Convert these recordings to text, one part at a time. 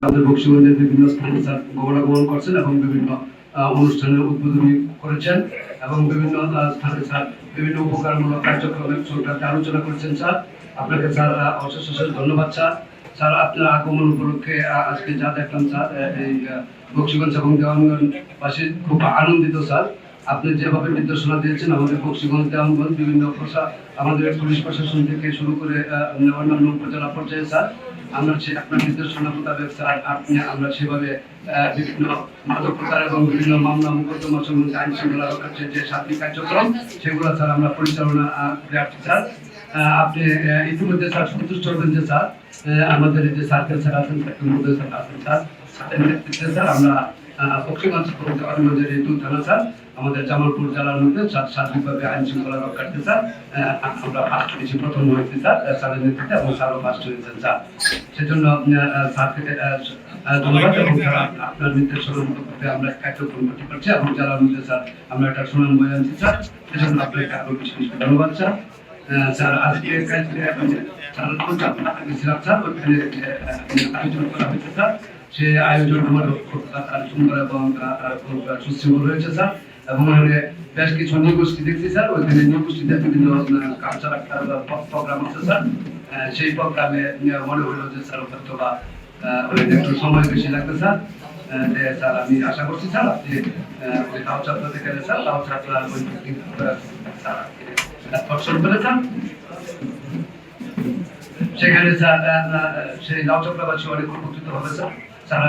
আমাদের বক্সিগঞ্জের বিভিন্ন স্থানে স্যার গমনাগমন করছেন এবং বিভিন্ন অনুষ্ঠানের উদ্বোধনী করেছেন এবং বিভিন্ন স্থানে স্যার বিভিন্ন উপকারমূলক কার্যক্রমের সংক্রান্তে আলোচনা করেছেন স্যার। আপনাকে স্যার অশেষ অশেষ ধন্যবাদ স্যার। স্যার আপনার আগমন উপলক্ষে আজকে যা দেখলাম স্যার এই বক্সিগঞ্জ এবং দেওয়ানগঞ্জবাসী খুব আনন্দিত স্যার। আপনি যেভাবে নির্দেশনা দিয়েছেন আমাদের বক্সিগঞ্জ দেওয়ানগঞ্জ বিভিন্ন আমাদের পুলিশ প্রশাসন থেকে শুরু করে অন্যান্য উপজেলা পর্যায়ে স্যার আমরা আপনার নির্দেশনা মোতাবেক স্যার আমরা সেভাবে বিভিন্ন মাদক প্রচার এবং বিভিন্ন মামলা মোকদ্দমা সম্বন্ধে আইন শৃঙ্খলা রক্ষার যে সার্বিক কার্যক্রম সেগুলো স্যার আমরা পরিচালনা করে আসছি স্যার। আপনি ইতিমধ্যে স্যার সন্তুষ্ট হবেন যে স্যার আমাদের যে সার্কেল স্যার আছেন স্যার আছেন স্যার সাথে নেতৃত্বে স্যার আমরা বক্সিগঞ্জ দেওয়ানগঞ্জের এই দুই থানা স্যার আমাদের জামালপুর জেলার মধ্যে সার্বিকভাবে আইন শৃঙ্খলা রক্ষার্থে স্যার আমরা ফার্স্ট হয়েছি, প্রথম হয়েছি স্যার স্যারের নেতৃত্বে এবং স্যারও ফার্স্ট হয়েছেন স্যার। সেজন্য স্যার থেকে ধন্যবাদ এবং আপনার নির্দেশনা মতো আমরা কার্যক্রম করতে পারছি এবং জেলার মধ্যে স্যার আমরা একটা সুনাম বয়ে আনছি স্যার। সেজন্য আপনাকে আরো বেশি বেশি ধন্যবাদ স্যার। স্যার আজকে গেছিলাম স্যার ওইখানে আয়োজন করা হয়েছে স্যার। সে আয়োজন আমার সুন্দর এবং সুশৃঙ্খল হয়েছে স্যার এবং বেশ কিছু নৃগোষ্ঠী দেখছি স্যার। ওইখানে নৃগোষ্ঠীতে বিভিন্ন কালচারাল প্রোগ্রাম আছে স্যার। সেই প্রোগ্রামে মনে হলো যে স্যার হয়তো বা একটু সময় বেশি লাগবে স্যার। স্যার আমি আশা করছি স্যার আপনি ওই লাউ চাপড়া থেকে স্যার লাউ চাপড়া দর্শন করে স্যার সেখানে স্যার সেই লাউ চাপড়াবাসী অনেক উপকৃত হবে স্যার। স্যার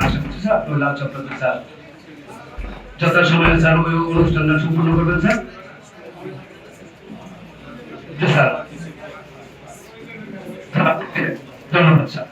আশা করছি স্যার আপনি লাউ চাপড়াতে স্যার যথাসময়ে স্যার ওই অনুষ্ঠানটা সম্পূর্ণ করবেন স্যার। স্যার ধন্যবাদ স্যার।